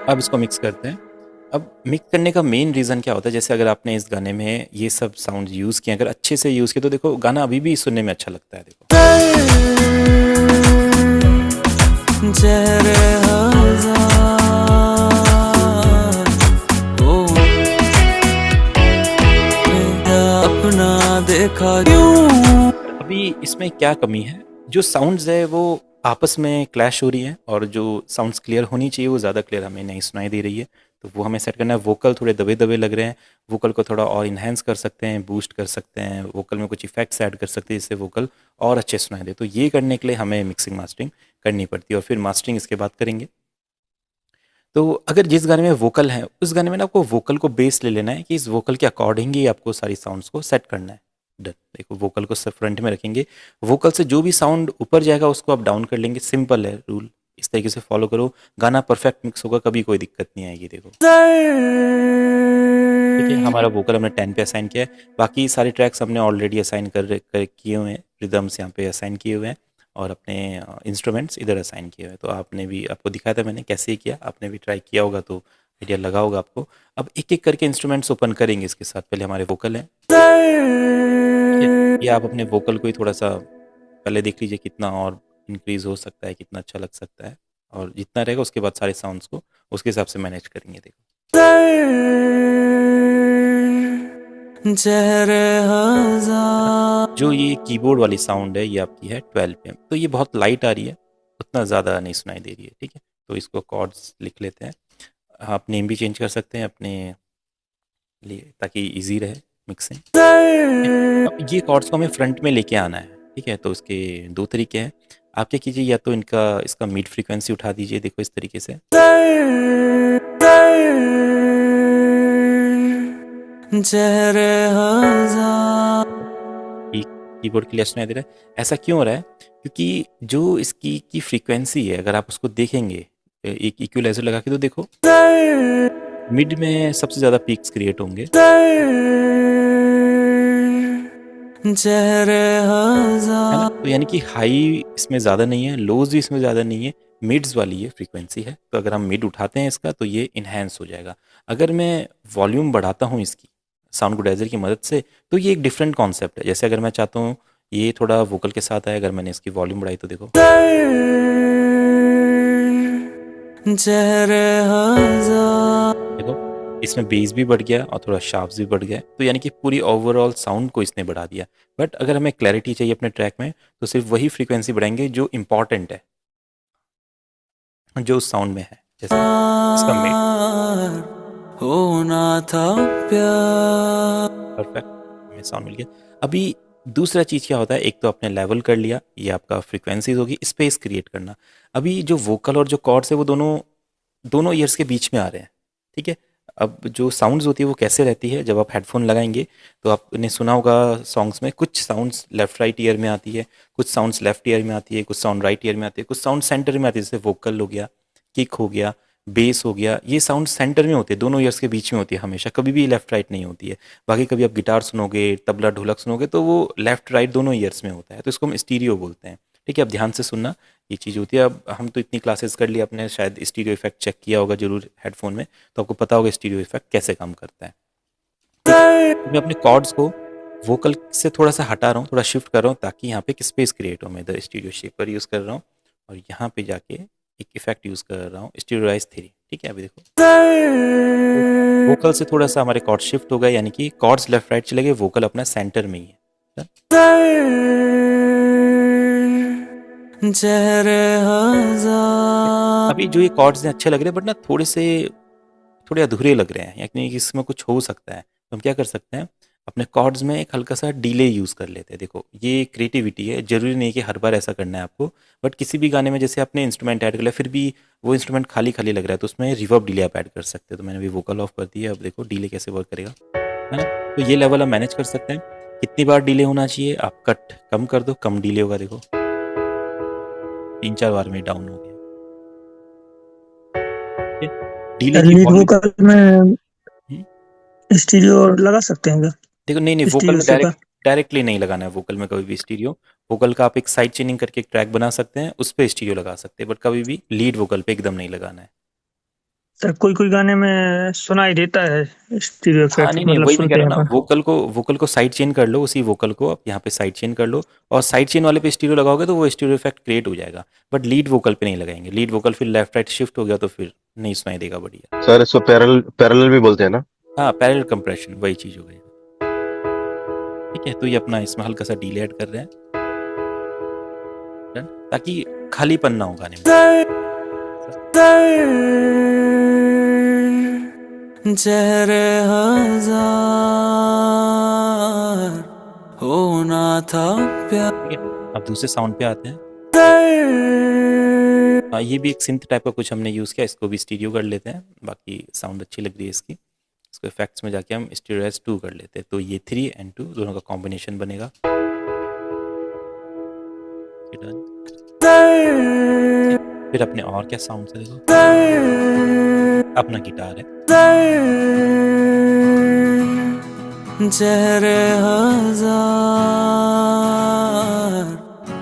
अब इसको मिक्स करते हैं। अब मिक्स करने का मेन रीज़न क्या होता है, जैसे अगर आपने इस गाने में ये सब साउंड यूज़ किए, अगर अच्छे से यूज़ किए तो देखो गाना अभी भी सुनने में अच्छा लगता है। देखो चेहरे हजार ओ अपना देखा क्यों। अभी इसमें क्या कमी है, जो साउंड्स है वो आपस में क्लैश हो रही है, और जो साउंड्स क्लियर होनी चाहिए वो ज़्यादा क्लियर हमें नहीं सुनाई दे रही है। तो वो हमें सेट करना है। वोकल थोड़े दबे दबे लग रहे हैं, वोकल को थोड़ा और इन्हेंस कर सकते हैं, बूस्ट कर सकते हैं, वोकल में कुछ इफेक्ट्स ऐड कर सकते हैं जिससे वोकल और अच्छे सुनाई दे। तो ये करने के लिए हमें मिक्सिंग मास्टरिंग करनी पड़ती है, और फिर मास्टरिंग इसके बाद करेंगे। तो अगर जिस गाने में वोकल है उस गाने में ना आपको वोकल को बेस ले लेना है कि इस वोकल के अकॉर्डिंग ही आपको सारी साउंड्स को सेट करना है। डन। देखो वोकल को सिर्फ फ्रंट में रखेंगे, वोकल से जो भी साउंड ऊपर जाएगा उसको आप डाउन कर लेंगे। सिंपल है रूल, इस तरीके से फॉलो करो, गाना परफेक्ट मिक्स होगा, कभी कोई दिक्कत नहीं आएगी। देखो ठीक है, हमारा वोकल हमने 10 पे असाइन किया है, बाकी सारे ट्रैक्स हमने ऑलरेडी असाइन कर किए हुए हैं। रिदम्स यहाँ पे असाइन किए हुए हैं, और अपने इंस्ट्रूमेंट्स इधर असाइन किए हुए हैं। तो आपने भी, आपको दिखाया था मैंने कैसे किया, आपने भी ट्राई किया होगा तो आइडिया लगा होगा आपको। अब एक एक करके इंस्ट्रूमेंट्स ओपन करेंगे इसके साथ। पहले हमारे वोकल हैं, ठीक है। ये आप अपने वोकल को ही थोड़ा सा पहले देख लीजिए कितना और इंक्रीज हो सकता है, कितना अच्छा लग सकता है, और जितना रहेगा उसके बाद सारे साउंड्स को उसके हिसाब से मैनेज करेंगे। देखो चेहरे हजार जो ये कीबोर्ड वाली साउंड है ये आपकी है 12 पे, तो ये बहुत लाइट आ रही है, उतना ज़्यादा नहीं सुनाई दे रही है। ठीक है, तो इसको कॉर्ड्स लिख लेते हैं। आप नेम भी चेंज कर सकते हैं अपने लिए ताकि इजी रहे मिक्सिंग। अब ये कॉर्ड्स को हमें फ्रंट में लेके आना है। ठीक है, तो इसके दो तरीके हैं। आप क्या कीजिए, या तो इनका इसका मिड फ्रीक्वेंसी उठा दीजिए, देखो इस तरीके से। चेहरे हजार कीबोर्ड क्लियर सुनाई दे रहा है। ऐसा क्यों हो रहा है, क्योंकि जो इसकी की फ्रीक्वेंसी है अगर आप उसको देखेंगे एक इक्वलाइजर लगा के, तो देखो मिड में सबसे ज़्यादा पीक्स क्रिएट होंगे, चेहरे है ना। हजार तो यानी कि हाई इसमें ज़्यादा नहीं है, लोज भी इसमें ज़्यादा नहीं है, मिड्स वाली ये फ्रीक्वेंसी है। तो अगर हम मिड उठाते हैं इसका तो ये इन्हेंस हो जाएगा। अगर मैं वॉल्यूम बढ़ाता हूँ इसकी साउंड गुडाइजर की मदद से, तो ये एक डिफरेंट कॉन्सेप्ट है। जैसे अगर मैं चाहता हूँ ये थोड़ा वोकल के साथ आए, अगर मैंने इसकी वॉल्यूम बढ़ाई तो देखो चेहरे हजार देखो इसमें बेस भी बढ़ गया और थोड़ा शार्प्स भी बढ़ गया। तो यानी कि पूरी ओवरऑल साउंड को इसने बढ़ा दिया। बट अगर हमें क्लैरिटी चाहिए अपने ट्रैक में तो सिर्फ वही फ्रीक्वेंसी बढ़ाएंगे जो इंपॉर्टेंट है, जो उस साउंड में है। जैसे इसका मिड होना था प्यार। परफेक्ट हमें साउंड मिल गया। अभी दूसरा चीज़ क्या होता है, एक तो आपने लेवल कर लिया, ये आपका फ्रीक्वेंसीज होगी, स्पेस क्रिएट करना। अभी जो वोकल और जो कॉर्ड्स है वो दोनों दोनों ईयर्स के बीच में आ रहे हैं। ठीक है, अब जो साउंड्स होती है वो कैसे रहती है, जब आप हेडफोन लगाएंगे तो आपने सुना होगा सॉन्ग्स में कुछ साउंड्स लेफ्ट राइट ईयर में आती है, कुछ साउंड्स लेफ्ट ईयर में आती है, कुछ साउंड राइट ईयर में आती है, कुछ साउंड सेंटर में आती है। जैसे वोकल हो गया, किक हो गया, बेस हो गया, ये साउंड सेंटर में होते हैं, दोनों ईयर्स के बीच में होती है हमेशा, कभी भी लेफ्ट राइट नहीं होती है। बाकी कभी आप गिटार सुनोगे, तबला ढोलक सुनोगे तो वो लेफ्ट राइट दोनों ईयर्स में होता है, तो इसको हम स्टीरियो बोलते हैं। ठीक है, अब ध्यान से सुनना, ये चीज़ होती है। अब हम तो इतनी क्लासेस कर ली, आपने शायद स्टीरियो इफेक्ट चेक किया होगा जरूर हेडफोन में, तो आपको पता होगा स्टीरियो इफेक्ट कैसे काम करता है। ठीक है, तो मैं अपने कॉर्ड्स को वोकल से थोड़ा सा हटा रहा हूँ, थोड़ा शिफ्ट कर रहा हूँ ताकि यहाँ पे एक स्पेस क्रिएट हो। मैं इधर स्टीरियो शेपर यूज़ कर रहा हूँ, और यहाँ पे जाके एक इफेक्ट यूज़ कर रहा हूँ, स्टीरियोराइज थ्री। ठीक है, अभी देखो वोकल से थोड़ा सा हमारे कॉर्ड शिफ्ट हो गए, यानी कि कॉर्ड्स लेफ्ट राइट चले गए, वोकल अपना सेंटर में ही है। चेहरे हजार अभी जो ये कॉर्ड्स हैं अच्छे लग रहे हैं, बट ना थोड़े अधूरे लग रहे हैं, यानी कि इसमें कुछ हो सकता है। तो हम क्या कर सकते हैं, अपने कॉर्ड्स में एक हल्का सा डिले यूज़ कर लेते हैं। देखो ये क्रिएटिविटी है, जरूरी नहीं कि हर बार ऐसा करना है आपको, बट किसी भी गाने में जैसे आपने इंस्ट्रूमेंट ऐड कर लिया फिर भी वो इंस्ट्रूमेंट खाली खाली लग रहा है, तो उसमें रिवर्ब डिले आप ऐड कर सकते हैं। तो मैंने अभी वोकल ऑफ कर दिया, अब देखो डिले कैसे वर्क करेगा, है ना। तो ये लेवल आप मैनेज कर सकते हैं। कितनी बार डिले होना चाहिए, आप कट कम कर दो, कम डिले होगा। देखो 3-4 बार में डाउन हो गया। ठीक है, डिले की लीड वॉल्यूम। वोकल में स्टीरियो लगा सकते हैं क्या? देखो नहीं नहीं, वोकल स्टीरियो में शेपर। डायरेक्टली नहीं लगाना है, वोकल में कभी भी स्टीरियो। वोकल का आप एक साइड चेनिंग करके एक ट्रैक बना सकते हैं, उस पर स्टीरियो लगा सकते हैं, बट कभी भी लीड वोकल पे एकदम नहीं लगाना है। सर कोई कोई गाने में सुनाई देता है स्टीरियो हाँ इफेक्ट, नहीं नहीं, मतलब वही मैं कह सुनते रहा हैं हूँ ना, अपन। वोकल को साइड चेन कर लो, उसी वोकल को आप यहाँ पे साइड चेन कर लो, और साइड चेन वाले पे स्टीरियो लगाओगे तो वो स्टीरियो इफेक्ट क्रिएट हो जाएगा। बट लीड वोकल पे नहीं लगाएंगे, लीड वोकल फिर लेफ्ट राइट शिफ्ट हो गया तो फिर नहीं सुनाई देगा बढ़िया। सर इसको पैरेलल पैरेलल भी बोलते हैं ना? हाँ, पैरेलल कंप्रेशन वही चीज़ हो गई। ठीक है, तो ये अपना इसमें हल्का सा डीले ऐड कर रहे हैं, डन, ताकि खालीपन ना हो गाने में। जहर हजार होना था प्यार। ठीक है, अब दूसरे साउंड पे आते हैं। ये भी एक सिंथ टाइप का कुछ हमने यूज़ किया, इसको भी स्टीरियो कर लेते हैं, बाकी साउंड अच्छी लग रही है इसकी। इसको इफेक्ट्स में जाके हम स्टीरियो एस 2 कर लेते हैं, तो ये 3 and 2 दोनों का कॉम्बिनेशन बनेगा। ये done। फिर अपने और क्या साउंड है देखो, अपना गिटार है, जहर हजार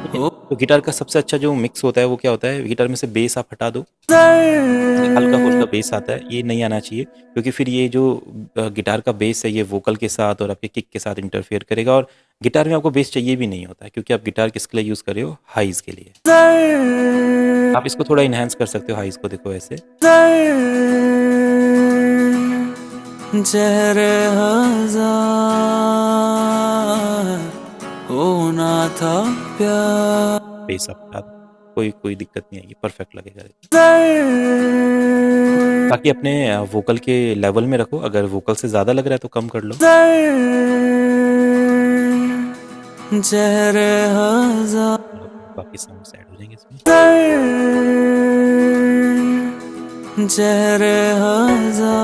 ठीक है। तो गिटार का सबसे अच्छा जो मिक्स होता है वो क्या होता है, गिटार में से बेस आप हटा दो, हल्का फुल्का बेस आता है, ये नहीं आना चाहिए, क्योंकि फिर ये जो गिटार का बेस है ये वोकल के साथ और आपके किक के साथ इंटरफेयर करेगा, और गिटार में आपको बेस चाहिए भी नहीं होता है, क्योंकि आप गिटार किसके लिए यूज़ कर रहे हो, हाइज के लिए। आप इसको थोड़ा इन्हेंस कर सकते हो हाइज को, देखो ऐसे। जहर हजार होना था प्यार। बेस आप हटा दो, कोई कोई दिक्कत नहीं आएगी, परफेक्ट लगेगा। ताकि अपने वोकल के लेवल में रखो, अगर वोकल से ज़्यादा लग रहा है तो कम कर लो। जहर हजार बाकी साउंड ऐड हो जाएंगे इसमें। जहर हजार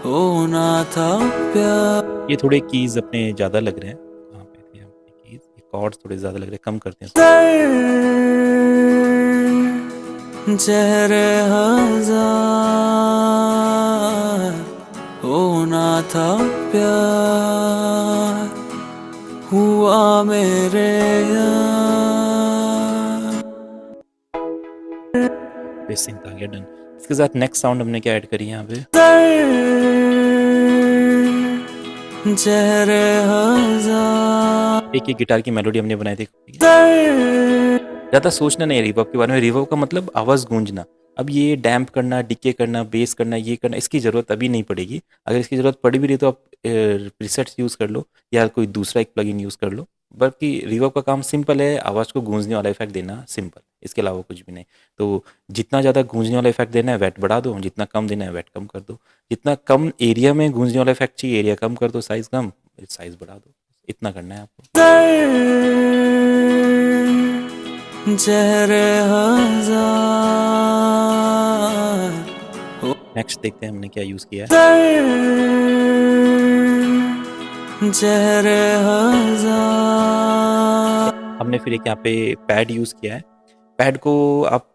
होना था प्यार। ये थोड़े कीज अपने ज़्यादा लग रहे हैं, कहाँ पे थे अपने कीज, ये कॉर्ड्स थोड़े ज़्यादा लग रहे हैं, कम करते हैं। जहर हजार होना था प्यार हुआ मेरे यार। बेसिंग आ गया, डन। इसके साथ नेक्स्ट साउंड हमने क्या ऐड करी है यहाँ पे, जहर हजार एक गिटार की मेलोडी हमने बनाई थी। ज़्यादा सोचना नहीं है रिवर्ब के बारे में, रिवर्ब का मतलब आवाज़ गूंजना। अब ये डैम्प करना, डिके करना, बेस करना, ये करना, इसकी ज़रूरत अभी नहीं पड़ेगी। अगर इसकी ज़रूरत पड़ी भी रही तो आप प्रीसेट्स यूज़ कर लो या कोई दूसरा एक प्लगइन यूज़ कर लो। बाकी रिवर्ब का काम सिंपल है, आवाज़ को गूंजने वाला इफेक्ट देना, सिंपल, इसके अलावा कुछ भी नहीं। तो जितना ज़्यादा गूंजने वाला इफेक्ट देना है वेट बढ़ा दो, जितना कम देना है वेट कम कर दो, जितना कम एरिया में गूंजने वाला इफेक्ट चाहिए एरिया कम कर दो, साइज़ कम साइज़ बढ़ा दो, इतना करना है आपको। जहर हजार नेक्स्ट देखते हैं हमने क्या यूज़ किया है। जहर हजार हमने फिर एक यहाँ पे पैड यूज़ किया है। पैड को आप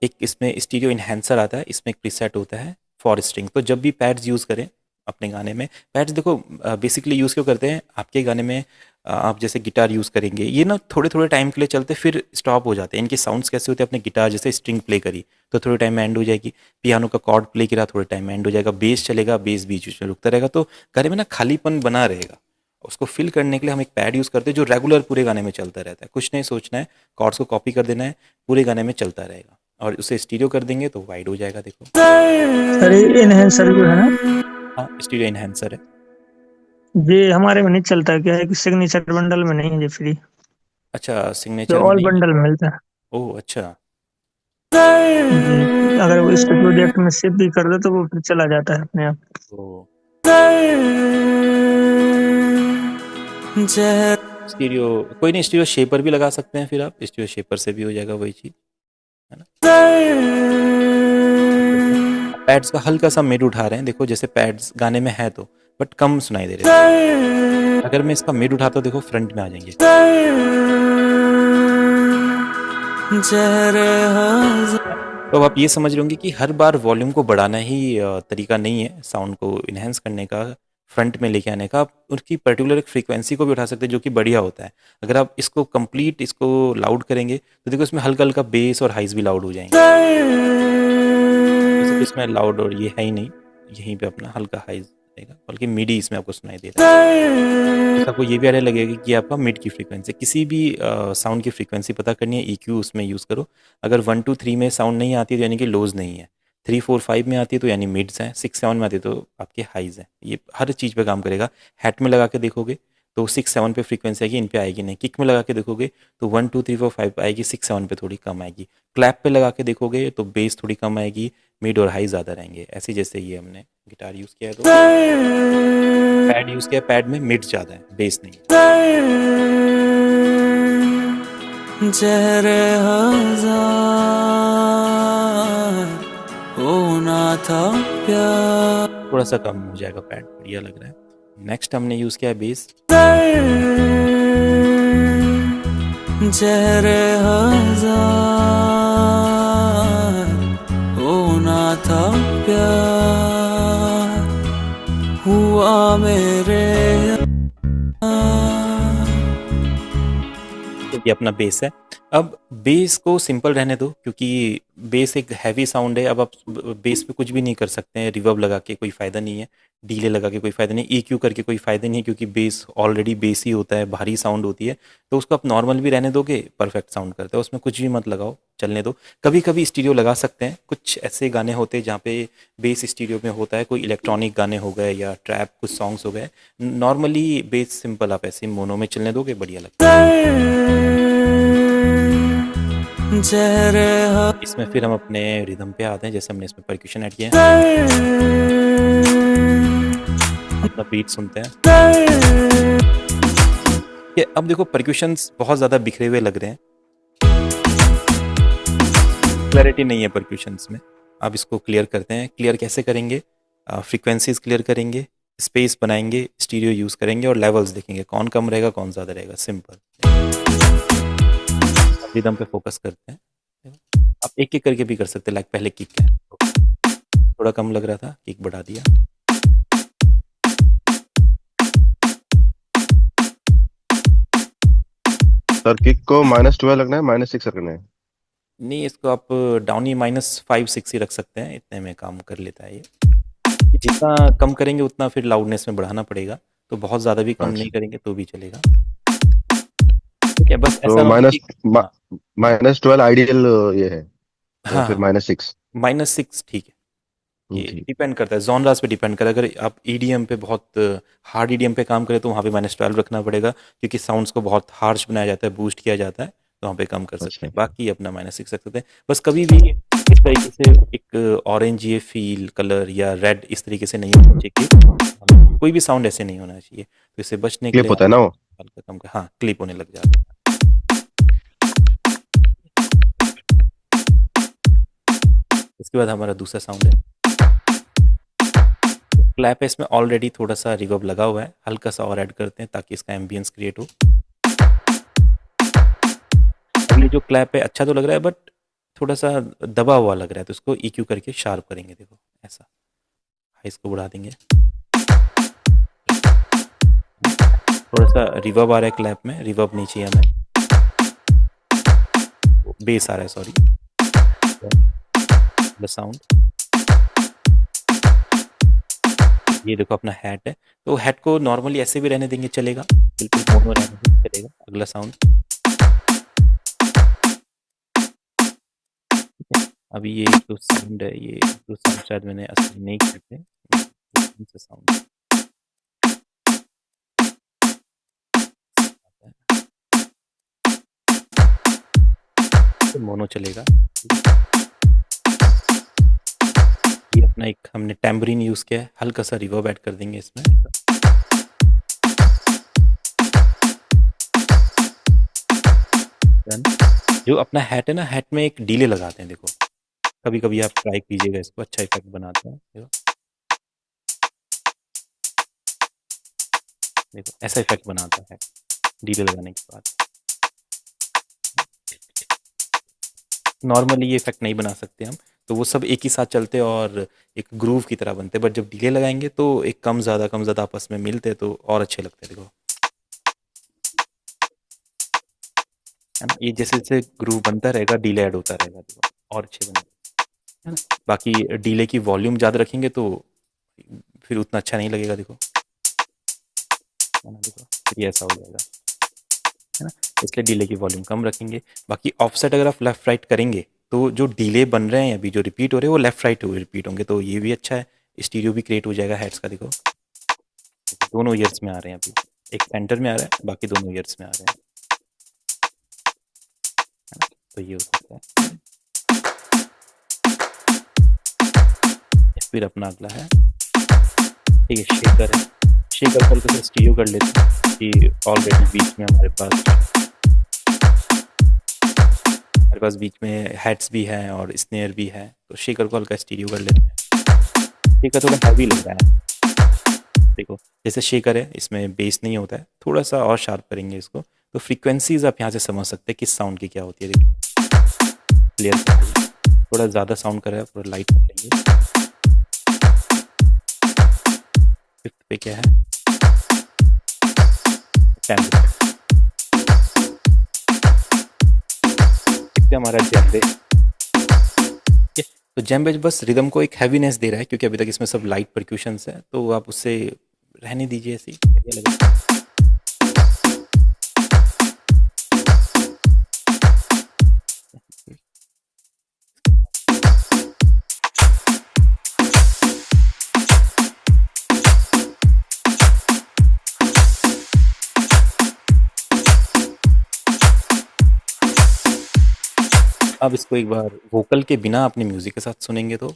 एक, इसमें स्टीरियो इन्हेंसर आता है, इसमें एक प्रीसेट होता है फॉर स्ट्रिंग। तो जब भी पैड्स यूज़ करें अपने गाने में, पैड्स देखो बेसिकली यूज़ क्यों करते हैं, आपके गाने में आप जैसे गिटार यूज़ करेंगे, ये ना थोड़े थोड़े टाइम के लिए चलते फिर स्टॉप हो जाते हैं। इनके साउंड्स कैसे होते हैं, अपने गिटार जैसे स्ट्रिंग प्ले करी तो थोड़े टाइम में एंड हो जाएगी, पियानो का कॉर्ड प्ले करा थोड़े टाइम में एंड हो जाएगा, बेस चलेगा, बेस बीच बीच में रुकता रहेगा, तो गाने में ना खालीपन बना रहेगा। उसको फिल करने के लिए हम एक पैड यूज़ करते हैं जो रेगुलर पूरे गाने में चलता रहता है, कुछ नहीं सोचना है, कॉर्ड्स को कॉपी कर देना है, पूरे गाने में चलता रहेगा, और उसे स्टीरियो कर देंगे तो वाइड हो जाएगा। देखो सर ये इनहेंसर जो है ना, हाँ, स्टीरियो इन्हेंसर है। ये हमारे में नहीं चलता, क्या है कि सिग्नेचर बंडल में नहीं है ये फ्री, अच्छा, जो सिग्नेचर में ऑल नहीं है। बंडल में मिलता है ओह अच्छा। जी। अगर वो इसको प्रोजेक्ट में सेव भी कर दो तो वो फिर चला जाता है अपने आप। तो जहर स्टीरियो कोई नहीं, स्टीरियो शेपर भी लगा सकते हैं, फिर आप स्टीरियो शेपर से भी हो जाएगा वही चीज़, है ना। पैड्स का हल्का सा मिड उठा रहे हैं, देखो जैसे पैड्स गाने में है तो, बट कम सुनाई दे रहे हैं। अगर मैं इसका मिड उठाता हूँ देखो फ्रंट में आ जाएंगे। जहर हजार तो अब आप ये समझ रहे होंगे कि हर बार वॉल्यूम को बढ़ाना ही तरीका नहीं है साउंड को इन्हेंस करने का। फ्रंट में लेके आने का, आप उसकी पर्टिकुलर एक फ्रीक्वेंसी को भी उठा सकते हैं जो कि बढ़िया होता है। अगर आप इसको कंप्लीट इसको लाउड करेंगे तो देखो इसमें हल्का हल्का बेस और हाइज भी लाउड हो जाएंगे। वैसे तो इसमें लाउड और ये है ही नहीं, यहीं पे अपना हल्का हाइज रहेगा, बल्कि मिडी इसमें आपको सुनाई दे रहा है। तो आपको ये भी आइडिया लगेगा कि आपका मिड की फ्रीक्वेंसी, किसी भी साउंड की फ्रीक्वेंसी पता करनी है, EQ उसमें यूज़ करो। अगर 1 2 3 में साउंड नहीं आती है तो यानी कि लोज नहीं है, 3 4 5 में आती है तो यानी मिड्स हैं, 6 7 में आती है तो आपके हाइज हैं। ये हर चीज़ पे काम करेगा। हैट में लगा के देखोगे तो 6 7 पे फ्रीक्वेंसी आएगी, इन पे आएगी नहीं। किक में लगा के देखोगे तो 1 2 3 4 5 आएगी, 6 7 पे थोड़ी कम आएगी। क्लैप पे लगा के देखोगे तो बेस थोड़ी कम आएगी, मिड और हाई ज़्यादा रहेंगे। ऐसे जैसे ये हमने गिटार यूज़ किया है तो पैड यूज़ किया, पैड में मिड ज़्यादा है, बेस नहीं है। जहरे हजार होना था प्यार, थोड़ा सा कम हो जाएगा पैड, बढ़िया लग रहा है। नेक्स्ट हमने यूज़ किया है बेस। जहरे हजार होना था प्यार, हुआ मेरे तो ये अपना बेस है। अब बेस को सिंपल रहने दो क्योंकि बेस एक हैवी साउंड है। अब आप बेस पे कुछ भी नहीं कर सकते हैं, रिवर्ब लगा के कोई फ़ायदा नहीं है, डीले लगा के कोई फ़ायदा नहीं, EQ करके कोई फ़ायदा नहीं है, क्योंकि बेस ऑलरेडी बेस ही होता है, भारी साउंड होती है। तो उसको आप नॉर्मल भी रहने दोगे, परफेक्ट साउंड करता है, उसमें कुछ भी मत लगाओ, चलने दो। कभी कभी स्टीरियो लगा सकते हैं, कुछ ऐसे गाने होते हैं जहाँ पे बेस स्टीरियो में होता है, कोई इलेक्ट्रॉनिक गाने हो गए या ट्रैप कुछ सॉन्ग्स हो गए। नॉर्मली बेस सिंपल आप ऐसे मोनो में चलने दोगे, बढ़िया लगता है। इसमें फिर हम अपने रिदम पे आते हैं, जैसे हमने इसमें परक्यूशन ऐड किया है। अपना बीट सुनते हैं कि अब देखो परक्यूशंस बहुत ज़्यादा बिखरे हुए लग रहे हैं, क्लैरिटी नहीं है परक्यूशंस में। अब इसको क्लियर करते हैं। क्लियर कैसे करेंगे? फ्रीक्वेंसीज क्लियर करेंगे, स्पेस बनाएंगे, स्टीरियो यूज़ करेंगे और लेवल्स देखेंगे कौन कम रहेगा कौन ज़्यादा रहेगा, सिंपल। रिदम पे फोकस करते हैं। आप एक एक करके भी कर सकते हैं, लाइक पहले किक है, थोड़ा कम लग रहा था, किक बढ़ा दिया। सर किक को -12 रखना है, -6 रखना है? नहीं, इसको आप डाउन ही -5 6 ही रख सकते हैं, इतने में काम कर लेता है ये। जितना कम करेंगे उतना फिर लाउडनेस में बढ़ाना पड़ेगा, तो बहुत ज़्यादा भी कम नहीं अच्छा, करेंगे तो भी चलेगा। ठीक है, बस तो ऐसा ना हो कि हाँ -12 आइडियल ये है, या हाँ फिर हाँ -6? -6 ठीक है। ये ठीक। डिपेंड करता है, जॉनरास पे डिपेंड करता है। अगर आप EDM पे बहुत हार्ड EDM पे काम करें तो वहाँ पे -12 रखना पड़ेगा, क्योंकि साउंड्स को बहुत हार्श बनाया जाता है, बूस्ट किया जाता है, तो वहाँ पे कम कर सकते अच्छा, हैं। बाकी अपना -6 रख सकते हैं। बस कभी भी इस तरीके से एक ऑरेंज ये फील कलर या रेड इस तरीके से नहीं होना चाहिए, कोई भी साउंड ऐसे नहीं होना चाहिए। तो इससे बचने के क्लिप लिए होता आप है ना वो? हल्का कम कर, हाँ क्लिप होने लग जाता है। इसके बाद हमारा दूसरा साउंड है क्लैप है। इसमें ऑलरेडी थोड़ा सा रिवर्ब लगा हुआ है, हल्का सा और ऐड करते हैं ताकि इसका एम्बियंस क्रिएट हो। अब ये जो क्लैप है अच्छा तो लग रहा है, बट थोड़ा सा दबा हुआ लग रहा है, तो इसको EQ करके शार्प करेंगे। देखो ऐसा, हाइस को बढ़ा देंगे, थोड़ा सा रिवर्ब आ रहा है क्लैप में, रिवर्ब नहीं चाहिए हमें, बेस आ रहा है, सॉरी, द साउंड। ये देखो अपना हैट है, तो हैट को नॉर्मली ऐसे भी रहने देंगे, चलेगा, बिल्कुल मोनो रहने देंगे, चलेगा। अगला साउंड, अभी ये जो साउंड है, ये जो साउंड शायद मैंने असली नहीं किए थे, कौन सा साउंड तो मोनो चलेगा। ये अपना एक हमने टैम्बरीन यूज़ किया है, हल्का सा रिवर्ब ऐड कर देंगे इसमें। जो अपना हैट है ना, हैट में एक डीले लगाते हैं, देखो कभी कभी आप ट्राई कीजिएगा इसको, अच्छा इफेक्ट बनाते हैं। देखो देखो ऐसा इफेक्ट बनाता है डीले लगाने के बाद। नॉर्मली ये इफेक्ट नहीं बना सकते हम, तो वो सब एक ही साथ चलते और एक ग्रूव की तरह बनते, बट जब डिले लगाएंगे तो एक कम ज़्यादा आपस में मिलते तो और अच्छे लगते हैं। देखो है ना, ये जैसे जैसे ग्रूव बनता रहेगा डिले ऐड होता रहेगा, देखो और अच्छे बनेंगे, है ना। बाकी डिले की वॉल्यूम ज़्यादा रखेंगे तो फिर उतना अच्छा नहीं लगेगा, देखो है ना, देखो फिर ये ऐसा हो जाएगा, है ना। इसलिए डिले की वॉल्यूम कम रखेंगे। बाकी ऑफसेट अगर आप लेफ्ट राइट करेंगे तो जो डिले बन रहे हैं अभी जो रिपीट हो रहे हैं वो लेफ्ट राइट रिपीट होंगे, तो ये भी अच्छा है। स्टीरियो भी क्रिएट हो जाएगा हेड्स का, देखो दोनों ईयर्स में आ रहे हैं, अभी एक सेंटर में आ रहा है, बाकी दोनों ईयर्स में आ रहे हैं, है ना। तो ये हो सकता है। फिर अपना अगला है, ठीक है, शेकर है। शेकर को तो स्टीरियो कर लेते हैं कि ऑलरेडी बीच में हमारे पास बीच में हेड्स भी है और स्नेयर भी है, तो शेकर को हल्का स्टीरियो कर लेते हैं। शेकर थोड़ा हैवी लग रहा है, देखो जैसे शेकर है इसमें बेस नहीं होता है, थोड़ा सा और शार्प करेंगे इसको तो फ्रीक्वेंसीज आप यहाँ से समझ सकते हैं किस साउंड की क्या होती है। देखो क्लियर, थोड़ा ज़्यादा साउंड कर रहा है, थोड़ा लाइट कर लेंगे। फिफ्थ पे क्या है, 10 हमारा जेम्बे। तो जेम्बे बस रिदम को एक हैवीनेस दे रहा है, क्योंकि अभी तक इसमें सब लाइट परक्यूशंस है, तो आप उससे रहने दीजिए ऐसे ही, बढ़िया लगेगा। अब इसको एक बार वोकल के बिना अपने म्यूजिक के साथ सुनेंगे तो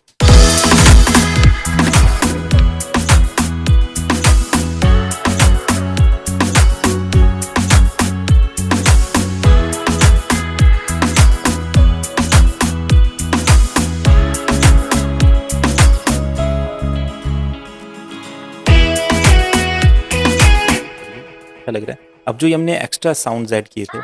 अच्छा लग रहा है। अब जो हमने एक्स्ट्रा साउंड्स ऐड किए थे,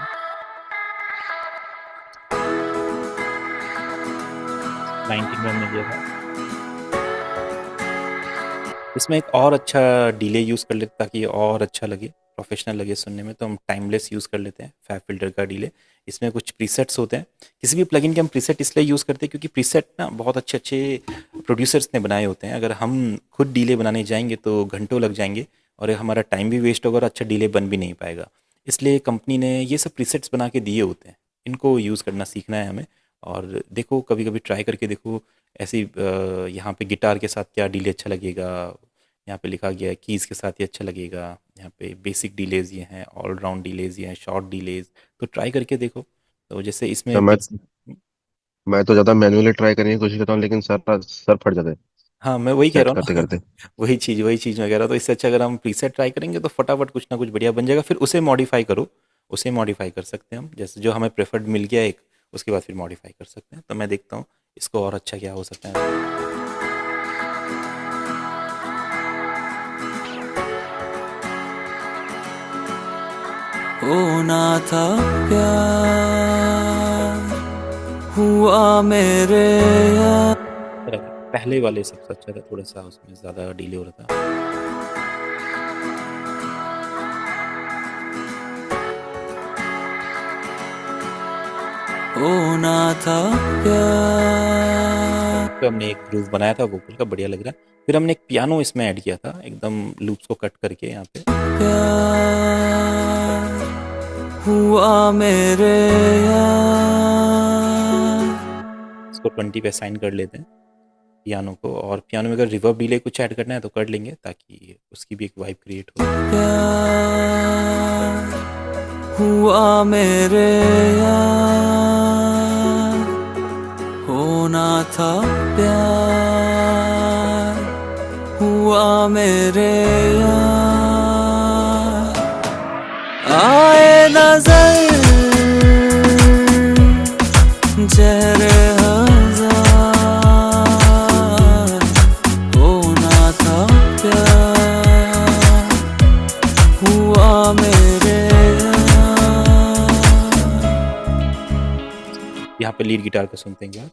इसमें एक और अच्छा डिले यूज़ कर लेते ताकि और अच्छा लगे, प्रोफेशनल लगे सुनने में, तो हम टाइमलेस यूज़ कर लेते हैं फैब फिल्टर का डिले। इसमें कुछ प्रीसेट्स होते हैं, किसी भी प्लगइन के हम प्रीसेट इसलिए यूज़ करते हैं क्योंकि प्रीसेट ना बहुत अच्छे अच्छे प्रोड्यूसर्स ने बनाए होते हैं। अगर हम खुद डिले बनाने जाएंगे तो घंटों लग जाएंगे और हमारा टाइम भी वेस्ट होगा और अच्छा डिले बन भी नहीं पाएगा। इसलिए कंपनी ने ये सब प्रीसेट्स बना के दिए होते हैं, इनको यूज़ करना सीखना है हमें। और देखो कभी कभी ट्राई करके देखो ऐसी यहाँ पे गिटार के साथ क्या डिले अच्छा लगेगा, यहाँ पे लिखा गया है कीज़ के साथ ये अच्छा लगेगा, यहाँ पे बेसिक डिलेज ये हैं, ऑल राउंड डिलेज ये हैं, शॉर्ट डिलेज, तो ट्राई करके देखो। तो जैसे इसमें तो मैं तो ज्यादा मैन्युअली ट्राई करने की कोशिश करता हूँ, लेकिन सर फट जाते हैं हाँ मैं वही कह सेट रहा हूँ करते ना करते। वही चीज़ मैं कह रहा था। तो इससे अच्छा अगर हम प्रीसेट ट्राई करेंगे तो फटाफट कुछ ना कुछ बढ़िया बन जाएगा, फिर उसे मॉडिफाई करो, उसे मॉडिफाई कर सकते हैं हम, जैसे जो हमें प्रेफर्ड मिल गया एक, उसके बाद फिर मॉडिफाई कर सकते हैं। तो मैं देखता हूँ इसको और अच्छा क्या हो सकता है। होना था प्यार हुआ मेरे यार। पहले वाले सबसे अच्छा था, थोड़ा सा उसमें ज़्यादा डिले हो रहा था। होना था प्यार। तो हमने एक ग्रूव बनाया था वोकल का, बढ़िया लग रहा है। फिर हमने एक पियानो इसमें ऐड किया था, एकदम लूप्स को कट करके यहाँ पे। प्यार हुआ मेरे यार। इसको 20 पे असाइन कर लेते हैं पियानो को, और पियानो में अगर रिवर्ब डिले कुछ ऐड करना है तो कर लेंगे ताकि उसकी भी एक वाइब क्रिएट हो। प्यार हुआ मेरे यार। होना था प्यार हुआ मेरे यार। आए नजर चेहरे हजार। होना था प्यार हुआ मेरे यहाँ पे लीड गिटार को सुनते हैं क्या।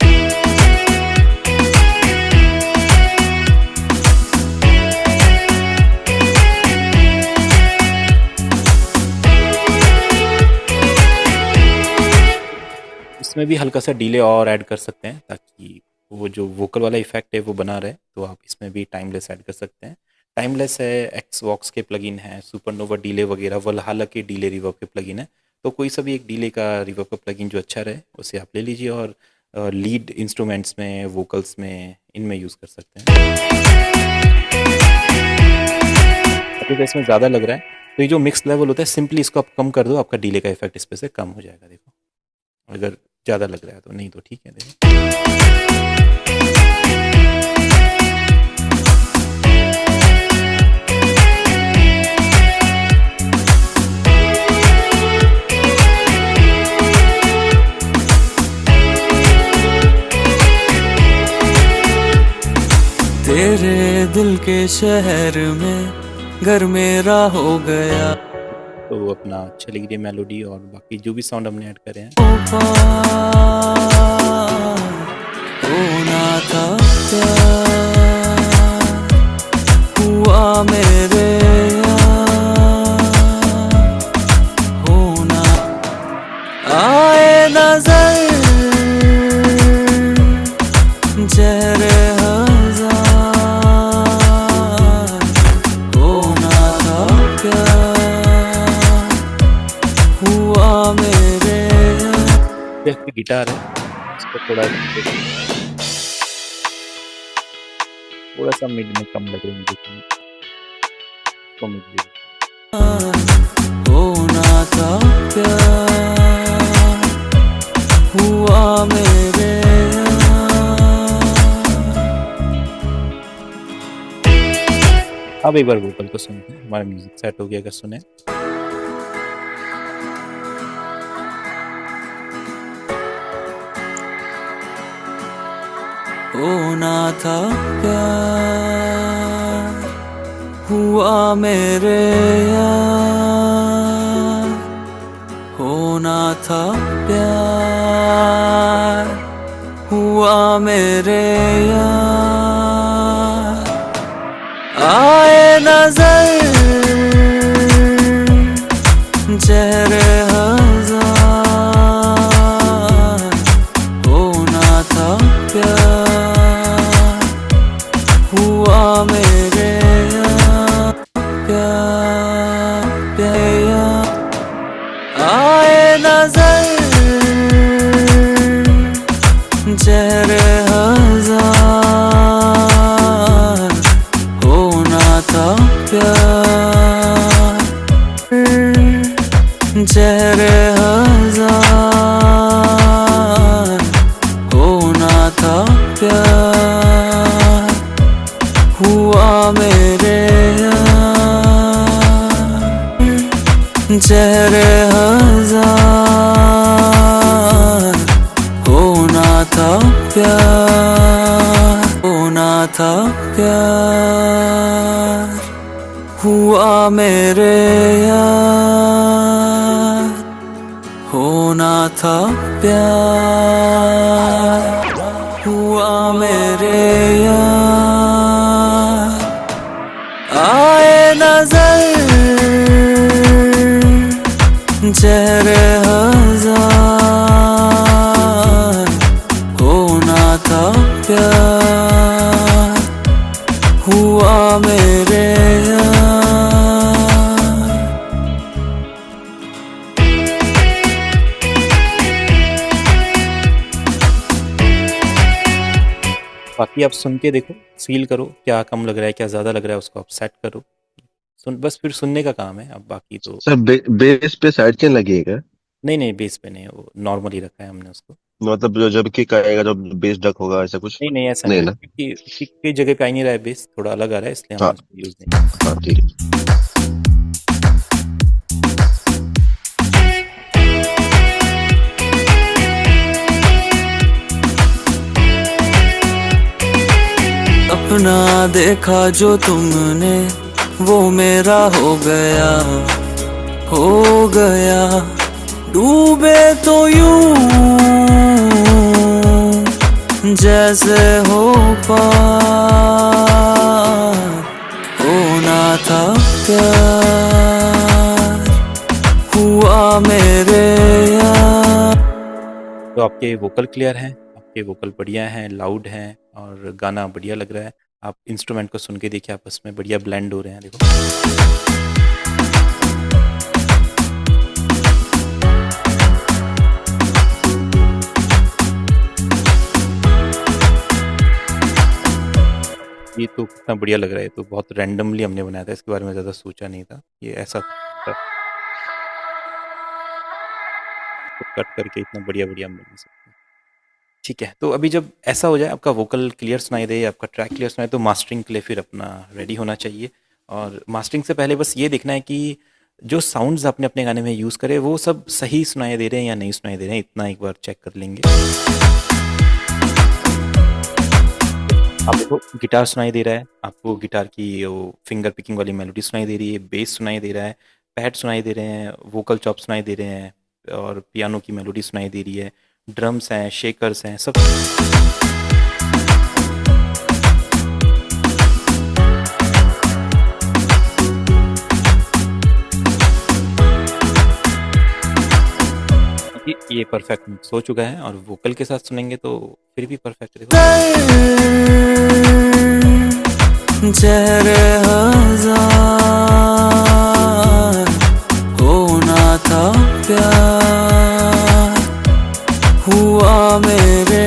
इसमें भी हल्का सा डिले और ऐड कर सकते हैं ताकि वो जो वोकल वाला इफेक्ट है वो बना रहे, तो आप इसमें भी टाइमलेस ऐड कर सकते हैं। टाइमलेस है, एक्सवॉक्स के प्लगइन है, सुपरनोवा डिले वगैरह, वलहाला के डिले रिवर्ब के प्लगइन है। तो कोई सा भी एक डिले का रिवर्ब का प्लगइन जो अच्छा रहे उसे आप ले लीजिए और लीड इंस्ट्रूमेंट्स में, वोकल्स में, इनमें यूज़ कर सकते हैं। अगर इसमें ज़्यादा लग रहा है तो ये जो मिक्स लेवल होता है सिंपली इसको आप कम कर दो, आपका डिले का इफेक्ट इस पे से कम हो जाएगा। देखो अगर ज़्यादा लग रहा है तो, नहीं तो ठीक है। देखो तेरे दिल के शहर में घर मेरा हो गया। तो अपना चली गई मेलोडी और बाकी जो भी साउंड हमने ऐड करे हैं। होना था प्यार हुआ मेरे यार, होना आए नजर जहरे गिटार है इसको थोड़ा सा मिड में कम लग रही है, तो मिड भी होना था प्यार हुआ मेरे अब एक बार वोकल को सुनते हैं, हमारा म्यूजिक सेट हो गया। अगर सुने होना था प्यार हुआ मेरे यार, होना था प्यार हुआ मेरे यार, आए नजर चेहरे हजार, होना था प्यार हुआ मेरे यार, प्यार प्यार आए नजर चेहरे हजार, होना था प्यार चेहरे हजार, होना था प्यार हुआ मेरे यार, चेहरे हजार, होना था प्यार, होना था प्यार हुआ मेरे यार, होना था प्यार हुआ मेरे यार, आए नजर चेहरे हजार, होना था प्यार हुआ मेरे यार। बाकी आप सुन के देखो, फील करो क्या कम लग रहा है, क्या ज़्यादा लग रहा है, उसको आप सेट करो। बस फिर सुनने का काम है। अब बाकी तो सर बेस पे साइड चेन लगी है क्या? नहीं नहीं, बेस पे नहीं, वो नॉर्मल ही रखा है हमने उसको। मतलब जो जब किक आएगा जब बेस डक होगा ऐसा कुछ? नहीं नहीं, ऐसा नहीं नहीं, ना? क्योंकि किक की जगह का ही नहीं रहा है, बेस थोड़ा अलग आ रहा है, इसलिए हमने हाँ उसको यूज़ नहीं किया। हाँ ठीक है। अपना देखा जो तुमने वो मेरा हो गया, हो गया डूबे तो यूं जैसे हो पार, होना था प्यार हुआ मेरे यार, तो आपके वोकल क्लियर हैं, आपके वोकल बढ़िया हैं, लाउड हैं और गाना बढ़िया लग रहा है। आप इंस्ट्रूमेंट को सुन के देखिए, आपस में बढ़िया ब्लेंड हो रहे हैं, देखो। ये तो कितना बढ़िया लग रहा है, तो बहुत रैंडमली हमने बनाया था, इसके बारे में ज़्यादा सोचा नहीं था, ये ऐसा था। तो कट करके इतना बढ़िया-बढ़िया हम बना सकते हैं। ठीक है, तो अभी जब ऐसा हो जाए, आपका वोकल क्लियर सुनाई दे, आपका ट्रैक क्लियर सुनाई, तो मास्टरिंग के लिए फिर अपना रेडी होना चाहिए। और मास्टरिंग से पहले बस ये देखना है कि जो साउंड्स आपने अपने गाने में यूज़ करे, वो सब सही सुनाई दे रहे हैं या नहीं सुनाई दे रहे हैं, इतना एक बार चेक कर लेंगे। आप देखो, गिटार सुनाई दे रहा है, आपको गिटार की वो फिंगर पिकिंग वाली मेलोडी सुनाई दे रही है, बेस सुनाई दे रहा है, पैड सुनाई दे रहे हैं, वोकल चॉप सुनाई दे रहे हैं और पियानो की मेलोडी सुनाई दे रही है, ड्रम्स हैं, शेकर्स हैं, सब। ये परफेक्ट मिक्स हो चुका है और वोकल के साथ सुनेंगे तो फिर भी परफेक्ट देखो। चेहरे हजार होना था प्यार हुआ मेरे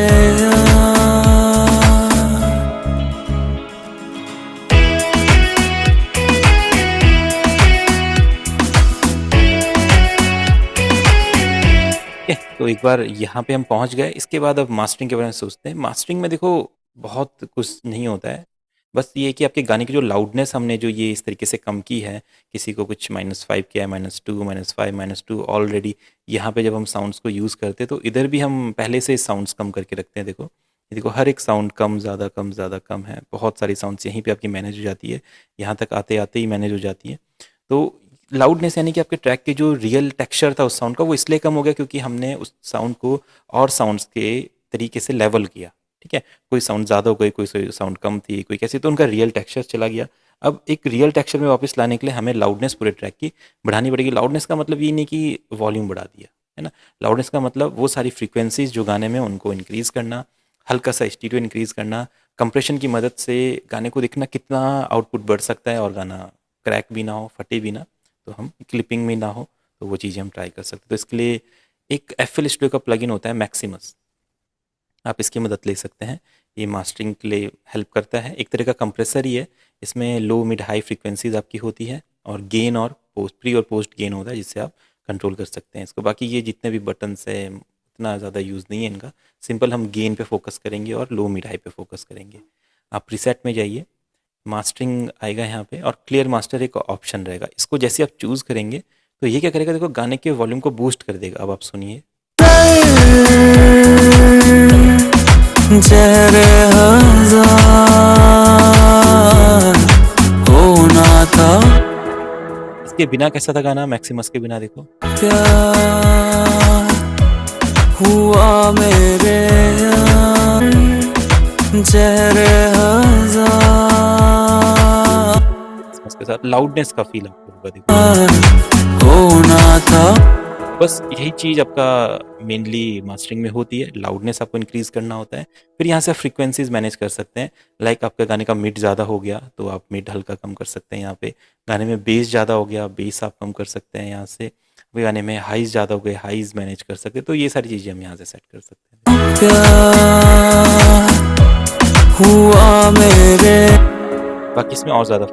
ठीक है, तो एक बार यहाँ पे हम पहुँच गए, इसके बाद अब मास्टरिंग के बारे में सोचते हैं। मास्टरिंग में देखो बहुत कुछ नहीं होता है, बस ये है कि आपके गाने की जो लाउडनेस हमने जो ये इस तरीके से कम की है, किसी को कुछ -5 किया है, -2, -5, -2 ऑलरेडी। यहाँ पे जब हम साउंड्स को यूज़ करते हैं तो इधर भी हम पहले से साउंड्स कम करके रखते हैं। देखो, ये देखो, हर एक साउंड कम ज़्यादा कम ज़्यादा कम है, बहुत सारी साउंड्स यहीं पे आपकी मैनेज हो जाती है, यहाँ तक आते आते ही मैनेज हो जाती है। तो लाउडनेस यानी कि आपके ट्रैक के जो रियल टेक्सचर था उस साउंड का, वो इसलिए कम हो गया क्योंकि हमने उस साउंड को और साउंड्स के तरीके से लेवल किया। ठीक है, कोई साउंड ज़्यादा हो गई, कोई साउंड कम थी, कोई कैसी, तो उनका रियल टेक्सचर चला गया। अब एक रियल टेक्सचर में वापस लाने के लिए हमें लाउडनेस पूरे ट्रैक की बढ़ानी पड़ेगी। लाउडनेस का मतलब ये नहीं कि वॉल्यूम बढ़ा दिया, है ना। लाउडनेस का मतलब वो सारी फ्रीक्वेंसीज जो गाने में, उनको इंक्रीज़ करना, हल्का सा स्टीरियो इंक्रीज़ करना, कंप्रेशन की मदद से गाने को देखना कितना आउटपुट बढ़ सकता है और गाना क्रैक भी ना हो, फटे भी ना, तो हम क्लिपिंग में ना हो, तो वो चीज़ें हम ट्राई कर सकते हैं। तो इसके लिए एक FL स्टूडियो का प्लगइन होता है मैक्सिमस, आप इसकी मदद ले सकते हैं। ये मास्टरिंग के लिए हेल्प करता है, एक तरह का कंप्रेसर ही है। इसमें लो मिड हाई फ्रीक्वेंसीज आपकी होती है और गेन और पोस्ट, प्री और पोस्ट गेन होता है, जिससे आप कंट्रोल कर सकते हैं इसको। बाकी ये जितने भी बटन्स है इतना ज़्यादा यूज़ नहीं है इनका, सिंपल हम गेन पे फोकस करेंगे और लो मिड हाई पे फोकस करेंगे। आप प्रीसेट में जाइए, मास्टरिंग आएगा यहाँ पे और क्लियर मास्टर एक ऑप्शन रहेगा। इसको जैसे आप चूज़ करेंगे तो ये क्या करेगा, देखो गाने के वॉल्यूम को बूस्ट कर देगा। अब आप सुनिए, चेहरे हजार होना था इसके बिना कैसा था गाना, मैक्सिमस के बिना देखो। प्यार हुआ मेरे यार चेहरे हजार मैक्सिमस के साथ लाउडनेस का फील आपको होगा, देखो। होना था बस यही चीज़ आपका मेनली मास्टरिंग में होती है, लाउडनेस आपको इंक्रीज़ करना होता है। फिर यहाँ से आप फ्रीक्वेंसीज मैनेज कर सकते हैं। लाइक आपका गाने का मिड ज़्यादा हो गया तो आप मिड हल्का कम कर सकते हैं यहाँ पे। गाने में बेस ज़्यादा हो गया, बेस आप कम कर सकते हैं यहाँ से। अभी गाने में हाइज ज़्यादा हो गए, हाइज मैनेज कर सकते हैं। तो ये सारी चीज़ें हम यहाँ से सेट कर सकते हैं। प्यार हुआ मेरे बाकी इसमें और ज़्यादा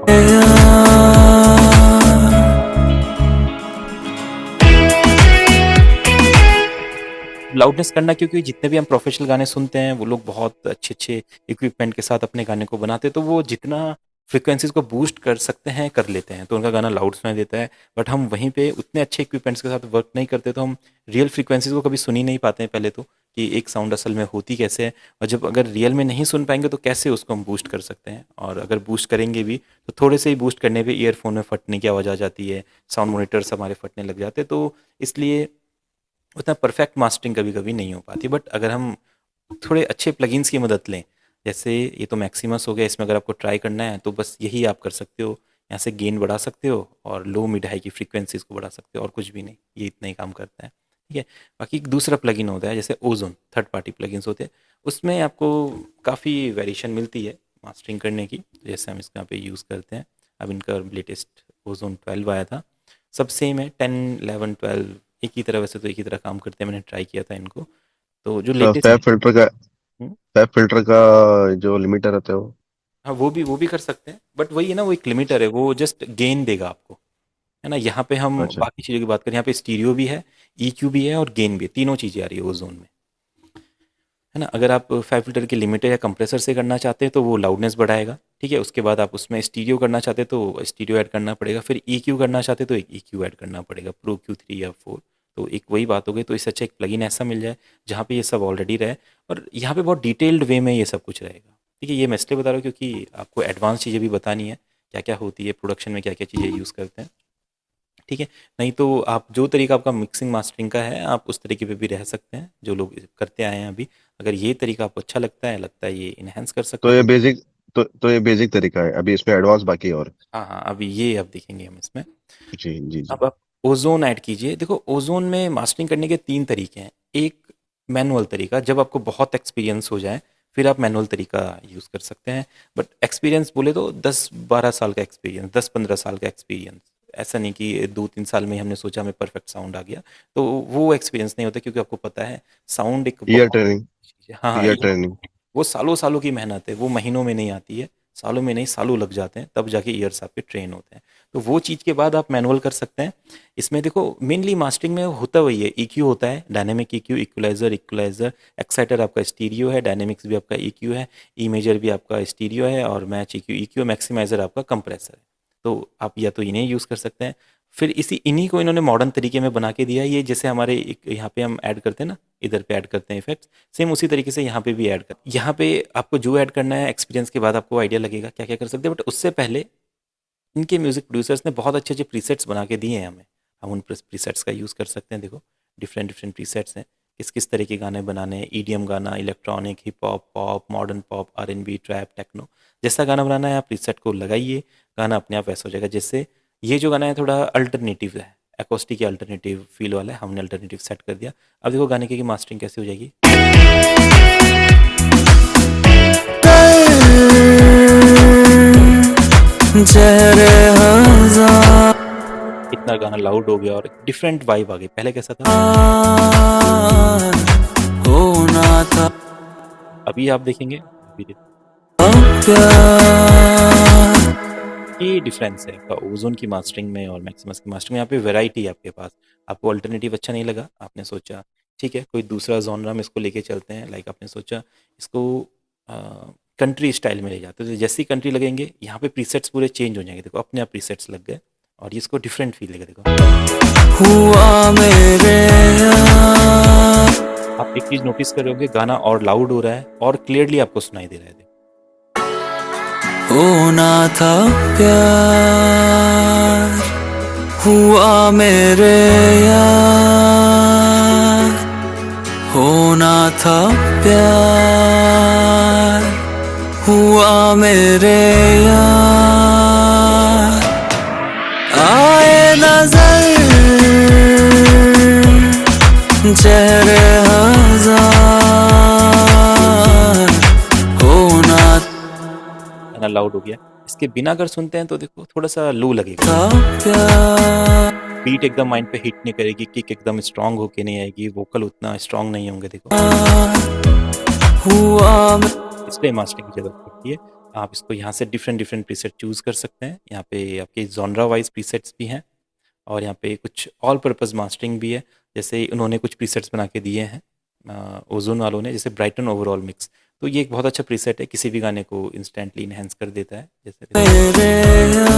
लाउडनेस करना, क्योंकि जितने भी हम प्रोफेशनल गाने सुनते हैं वो लोग बहुत अच्छे इक्विपमेंट के साथ अपने गाने को बनाते हैं, तो वो जितना फ्रिक्वेंसीज को बूस्ट कर सकते हैं कर लेते हैं, तो उनका गाना लाउड सुनाई देता है। बट हम वहीं पे उतने अच्छे इक्विपमेंट्स के साथ वर्क नहीं करते, तो हम रियल फ्रिक्वेंसीज को कभी सुन ही नहीं पाते हैं पहले तो, कि एक साउंड असल में होती कैसे है। और जब अगर रियल में नहीं सुन पाएंगे तो कैसे उसको हम बूस्ट कर सकते हैं। और अगर बूस्ट करेंगे भी तो थोड़े से ही बूस्ट करने पे ईयरफोन में फटने की आवाज़ आ जाती है, साउंड मोनीटर्स हमारे फटने लग जाते हैं, तो इसलिए उतना परफेक्ट मास्टरिंग कभी कभी नहीं हो पाती। बट अगर हम थोड़े अच्छे प्लगइन्स की मदद लें, जैसे ये तो मैक्सिमस हो गया, इसमें अगर आपको ट्राई करना है तो बस यही आप कर सकते हो। यहाँ से गेन बढ़ा सकते हो और लो मिड हाई की फ्रीक्वेंसीज को बढ़ा सकते हो, और कुछ भी नहीं, ये इतना ही काम करता है। ठीक है। बाकी एक दूसरा प्लगइन होता है जैसे ओजोन, थर्ड पार्टी प्लगइन्स होते हैं, उसमें आपको काफ़ी वेरिएशन मिलती है मास्टरिंग करने की, जैसे हम इसका पे यूज़ करते हैं। अब इनका लेटेस्ट ओजोन 12 आया था, सब सेम है, 10 11 12 एक ही तरह, वैसे तो एक ही तरह काम करते हैं, मैंने ट्राई किया था इनको, तो जो लेटेस्ट फैब फिल्टर का है। फैब फिल्टर का जो लिमिटर रहता है वो। हाँ, वो भी कर सकते हैं, बट वही है ना, वो एक लिमिटर है, वो जस्ट गेन देगा आपको, है ना। यहाँ पे हम अच्छा। बाकी चीज़ों की बात करें, यहाँ पे स्टीरियो भी है, ईक्यू भी है और गेन भी है, तीनों चीज़ें आ रही है ओजोन में, है ना। अगर आप फाइव फिल्टर के लिमिटर या कंप्रेसर से करना चाहते हैं तो वो लाउडनेस बढ़ाएगा, ठीक है। उसके बाद आप उसमें स्टीरियो करना चाहते हैं तो स्टीरियो ऐड करना पड़ेगा, फिर ईक्यू करना चाहते हैं तो एक ईक्यू ऐड करना पड़ेगा, प्रो Q3 या 4। तो एक वही बात हो गई, तो इससे अच्छा एक प्लगइन ऐसा मिल जाए जहाँ पे ये सब ऑलरेडी रहे, और यहाँ पे बहुत डिटेल्ड वे में ये सब कुछ रहेगा, ठीक है। ये मैं इसलिए बता रहा हूँ क्योंकि आपको एडवांस चीज़ें भी बतानी है, क्या क्या होती है प्रोडक्शन में, क्या क्या चीज़ें यूज़ करते हैं, ठीक है। नहीं तो आप जो तरीका आपका मिक्सिंग मास्टरिंग का है, आप उस तरीके पे भी रह सकते हैं जो लोग करते आए हैं अभी। अगर ये तरीका आपको अच्छा लगता है ये इन्हेंस कर सकते तो हैं ये तो। बेसिक तो ये बेसिक तरीका है, अभी इसमें एडवांस बाकी है और। हाँ हाँ, अभी ये अब देखेंगे हम इसमें। जी जी जी। अब आप ओजोन ऐड कीजिए। देखो, ओजोन में मास्टरिंग करने के 3 तरीके हैं। एक मैनुअल तरीका, जब आपको बहुत एक्सपीरियंस हो जाए फिर आप मैनुअल तरीका यूज़ कर सकते हैं। बट एक्सपीरियंस बोले तो 10-12 साल का एक्सपीरियंस, 10-15 साल का एक्सपीरियंस, ऐसा नहीं कि 2-3 साल में ही हमने सोचा हमें परफेक्ट साउंड आ गया, तो वो एक्सपीरियंस नहीं होता, क्योंकि आपको पता है साउंड एक ईयर बहुत ट्रेनिंग। चीज़ है। हाँ हाँ, ईयर ये ट्रेनिंग। वो सालों सालों की मेहनत है, वो महीनों में नहीं आती है, सालों में नहीं, सालों लग जाते हैं, तब जाके ईयर्स आपके ट्रेन होते हैं। तो वो चीज़ के बाद आप मैनुअल कर सकते हैं। इसमें देखो मेनली मास्टरिंग में होता वही है, ईक्यू होता है, डायनेमिक ईक्यू, इक्वलाइजर, एक्साइटर आपका स्टीरियो है, डायनेमिक्स भी आपका ईक्यू है, ई मेजर भी आपका स्टीरियो है, और मैच ईक्यू ईक्यू, मैक्सिमाइजर आपका कंप्रेसर है। तो आप या तो इन्हें यूज़ कर सकते हैं, फिर इन्हीं को इन्होंने मॉडर्न तरीके में बना के दिया है। ये जैसे हमारे यहाँ पे हम ऐड करते हैं ना, इधर पे ऐड करते हैं इफेक्ट्स, सेम उसी तरीके से यहाँ पे भी ऐड कर, यहाँ पे आपको जो ऐड करना है एक्सपीरियंस के बाद आपको आइडिया लगेगा क्या क्या कर सकते हैं, बट उससे पहले इनके म्यूजिक प्रोड्यूसर्स ने बहुत अच्छे अच्छे प्रीसेट्स बना के दिए हैं हमें, हम उन प्रीसेट्स का यूज़ कर सकते हैं। देखो, डिफरेंट डिफरेंट प्रीसेट्स हैं, किस किस तरह के गाने बनाने हैं, ईडीएम गाना, electronic, hip hop, pop, modern pop, R&B, trap, techno, जैसा गाना बनाना है आप प्रीसेट को लगाइए, गाना अपने आप वैसा हो जाएगा। जैसे ये जो गाना है थोड़ा अल्टरनेटिव है, एकोस्टिक या अल्टरनेटिव फील वाला है, हमने अल्टरनेटिव सेट कर दिया। अब देखो गाने की मास्टरिंग कैसे हो जाएगी। चेहरे हजार इतना गाना लाउड हो गया और डिफरेंट वाइब आ गई, पहले कैसा था। होना था अभी आप देखेंगे, अभी प्यार, ये डिफरेंस है आपका ओजोन की मास्टरिंग में और मैक्सिमस की मास्टरिंग में। यहाँ पे वैरायटी है आपके पास, आपको अल्टरनेटिव अच्छा नहीं लगा, आपने सोचा ठीक है कोई दूसरा जॉनरा में इसको लेके चलते हैं, लाइक आपने सोचा इसको कंट्री स्टाइल में ले जाते हैं, तो जैसी कंट्री लगेंगे यहाँ पे प्रीसेट्स पूरे चेंज हो जाएंगे। देखो अपने आप प्रीसेट्स लग गए और ये इसको डिफरेंट फील लगा। देखो हुआ मेरे यार, आप एक चीज़ नोटिस करोगे, गाना और लाउड हो रहा है और क्लियरली आपको सुनाई दे रहा है। होना था प्यार, हुआ मेरे यार, होना था प्यार, हुआ मेरे यार, आए नजर चेहरे हजार, होना गाना लाउड हो गया। इसके बिना अगर सुनते हैं तो देखो थोड़ा सा लो लगेगा, था प्यार, बीट एकदम माइंड पे हिट नहीं करेगी, किक एकदम स्ट्रांग होके नहीं आएगी, वोकल उतना स्ट्रांग नहीं होंगे। देखो हुआ इसलिए मास्टरिंग की जरूरत पड़ती है। आप इसको यहाँ से डिफरेंट डिफरेंट प्रीसेट चूज कर सकते हैं, यहाँ पे आपके जॉनरा वाइज प्रीसेट्स भी हैं और यहाँ पे कुछ ऑल पर्पस मास्टरिंग भी है। जैसे उन्होंने कुछ प्रीसेट्स बना के दिए हैं ओजोन वालों ने, जैसे ब्राइटन ओवरऑल मिक्स, तो ये एक बहुत अच्छा प्रीसेट है, किसी भी गाने को इंस्टेंटली इनहेंस कर देता है। जैसे मेरे यार,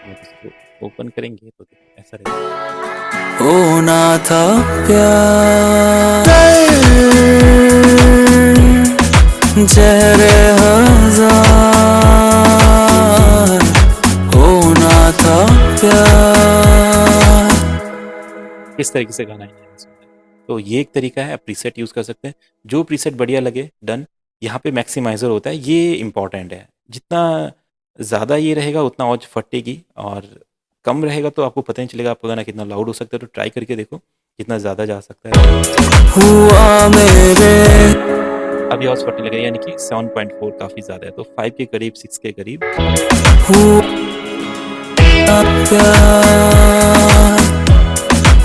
आप इसको ओपन करेंगे तो देखो ऐसा रहेगा। होना था प्यार, चेहरे हजार, होना था प्यार, किस तरीके से गाना इनहेंस होता है, तो ये एक तरीका है, आप प्रीसेट यूज़ कर सकते हैं। जो प्रीसेट बढ़िया लगे डन। यहाँ पे मैक्सिमाइज़र होता है, ये इंपॉर्टेंट है। जितना ज़्यादा ये रहेगा उतना आवाज़ फटेगी, और कम रहेगा तो आपको पता नहीं चलेगा आपका गाना कितना लाउड हो सकता है। तो ट्राई करके देखो कितना ज़्यादा जा सकता है। हुआ मेरे अभी आवाज़ फटने लगेगा, यानी कि 7.4 काफ़ी ज़्यादा है, तो 5 के करीब, 6 के करीब। हुआ प्यार,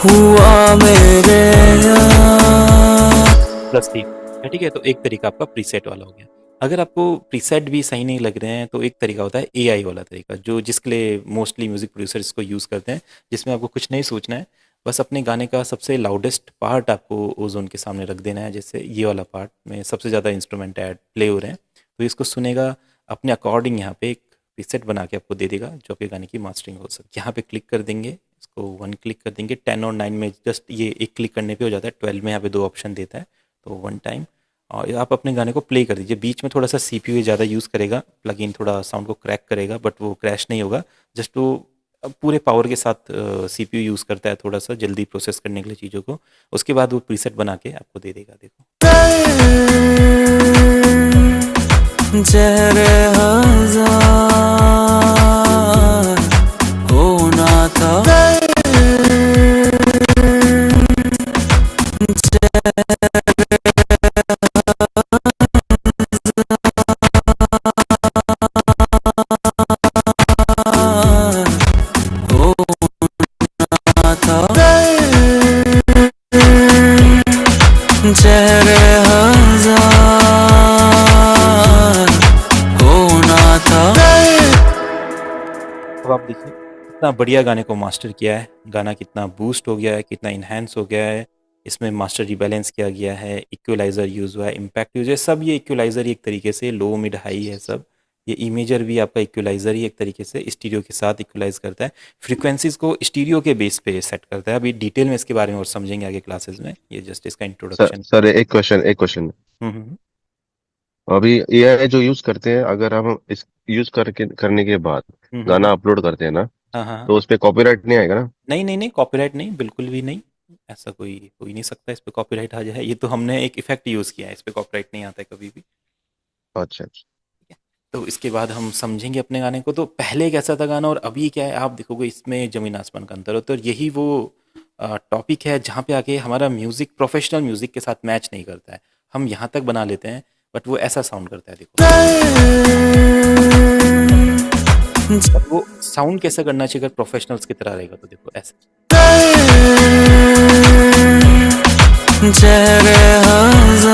हुआ मेरे यार। प्लस 3 है, ठीक है। तो एक तरीका आपका प्रीसेट वाला हो गया। अगर आपको प्रीसेट भी सही नहीं लग रहे हैं तो एक तरीका होता है एआई वाला तरीका, जो जिसके लिए मोस्टली म्यूज़िक प्रोड्यूसर इसको यूज़ करते हैं, जिसमें आपको कुछ नहीं सोचना है, बस अपने गाने का सबसे लाउडेस्ट पार्ट आपको ओजोन के सामने रख देना है। जैसे ये वाला पार्ट में सबसे ज़्यादा इंस्ट्रूमेंट ऐड प्ले हो रहे हैं, तो इसको सुनेगा अपने अकॉर्डिंग, यहाँ पे एक प्रीसेट बना के आपको दे देगा जो आपके गाने की मास्टरिंग हो सके। यहाँ पे क्लिक कर देंगे, इसको 1 क्लिक कर देंगे। 10 और 9 में जस्ट ये एक क्लिक करने पे हो जाता है। 12 में यहाँ पे 2 ऑप्शन देता है, तो 1 टाइम, और आप अपने गाने को प्ले कर दीजिए। बीच में थोड़ा सा सीपीयू ज़्यादा यूज़ करेगा, प्लगइन थोड़ा साउंड को क्रैक करेगा, बट वो क्रैश नहीं होगा। जस्ट वो पूरे पावर के साथ सीपीयू यूज़ करता है थोड़ा सा जल्दी प्रोसेस करने के लिए चीज़ों को। उसके बाद वो प्रीसेट बना के आपको दे देगा। देखो चेहरे हजार होना था, होना था, चेहरे हजार होना था। अब आप देखिए कितना बढ़िया गाने को मास्टर किया है, गाना कितना बूस्ट हो गया है, कितना इन्हेंस हो गया है। इसमें मास्टर रिबैलेंस किया गया है, इक्वलाइज़र यूज़ हुआ है, इम्पैक्ट यूज़ है, सब ये इक्वलाइज़र ही एक तरीके से, लो मिड हाई है सब। ये इमेजर भी आपका इक्वलाइज़र ही एक तरीके से स्टीरियो के साथ इक्वलाइज करता है, फ्रीक्वेंसीज को स्टीरियो के बेस पे सेट करता है। अभी डिटेल में इसके बारे में और समझेंगे आगे क्लासेस में, ये जस्ट इसका सर इंट्रोडक्शन। सर एक क्वेश्चन। हम्म। अभी एआई जो यूज करते हैं, अगर हम इस यूज करने के बाद हम्म। गाना अपलोड करते हैं ना, हाँ हाँ। तो उस पे कॉपीराइट नहीं आएगा ना? नहीं नहीं नहीं, कॉपीराइट नहीं, बिल्कुल भी नहीं। ऐसा कोई हो ही नहीं सकता इस पे कॉपीराइट आ जाए। ये तो हमने एक इफेक्ट यूज़ किया है, इस पे कॉपीराइट नहीं आता है कभी भी। अच्छा अच्छा। ठीक है, तो इसके बाद हम समझेंगे अपने गाने को। तो पहले कैसा था गाना और अभी क्या है, आप देखोगे इसमें ज़मीन आसमान का अंतर होता है। और यही वो टॉपिक है जहाँ पे आके हमारा म्यूज़िक प्रोफेशनल म्यूज़िक के साथ मैच नहीं करता है। हम यहाँ तक बना लेते हैं, बट वो ऐसा साउंड करता है। देखो, और वो साउंड कैसा करना चाहिए अगर प्रोफेशनल्स की तरह रहेगा, तो देखो ऐसे। चेहरे हजार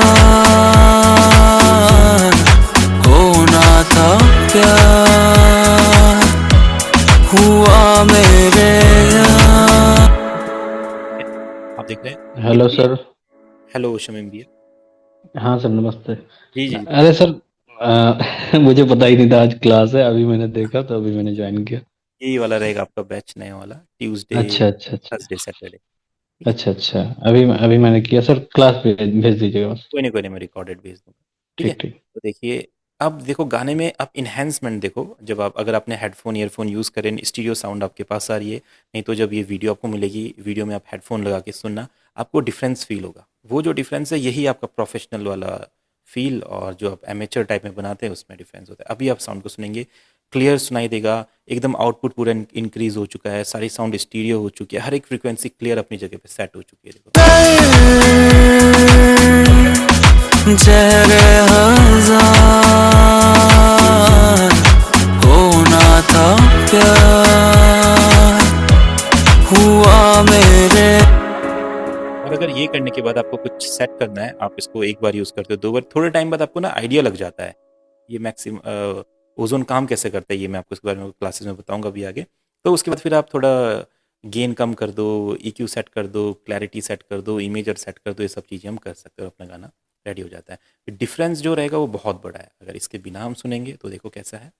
होना था प्यार, हुआ मेरे यार। आप देख रहे हैं। Hello sir. हेलो शमीम भैया। हाँ सर, नमस्ते। जी जी। अरे सर, मुझे पता ही नहीं था आज क्लास है, अभी मैंने देखा तो अभी मैंने ज्वाइन किया। यही वाला रहेगा आपका बैच, नया वाला, ट्यूसडे, अच्छा अच्छा अच्छा थर्सडे, सैटरडे। अच्छा अच्छा, अभी मैंने किया सर। क्लास भेज दीजिएगा बस। कोई नहीं, मैं रिकॉर्डेड भेज दूंगा। ठीक है, ठीक ठीक। तो देखिए, अब देखो गाने में आप इन्हेंसमेंट देखो। जब आप, अगर आपने हेडफोन ईयरफोन यूज़ करें, स्टीरियो साउंड आपके पास आ रही है, नहीं तो जब ये वीडियो आपको मिलेगी, वीडियो में आप हेडफोन लगा के सुनना, आपको डिफरेंस फील होगा। वो जो डिफरेंस है यही आपका प्रोफेशनल वाला फील, और जो आप एमेचर टाइप में बनाते हैं उसमें डिफरेंस होता है। अभी आप साउंड को सुनेंगे, क्लियर सुनाई देगा, एकदम आउटपुट पूरा इंक्रीज हो चुका है, सारी साउंड स्टीरियो हो चुकी है, हर एक फ्रीक्वेंसी क्लियर अपनी जगह पे सेट हो चुकी है। देखो, चेहरे हजार होना था प्यार, हुआ मेरे। और अगर ये करने के बाद आपको कुछ सेट करना है, आप इसको एक बार यूज़ करते हो, 2 बार, थोड़े टाइम बाद आपको ना आइडिया लग जाता है ये मैक्सिमम ओजोन काम कैसे करता है। ये मैं आपको इसके बारे में क्लासेस में बताऊंगा अभी आगे। तो उसके बाद फिर आप थोड़ा गेन कम कर दो, EQ सेट कर दो, क्लैरिटी सेट कर दो, इमेजर सेट कर दो, ये सब चीज़ें हम कर सकते हो, अपना गाना रेडी हो जाता है। डिफरेंस जो रहेगा वो बहुत बड़ा है। अगर इसके बिना हम सुनेंगे तो देखो कैसा है।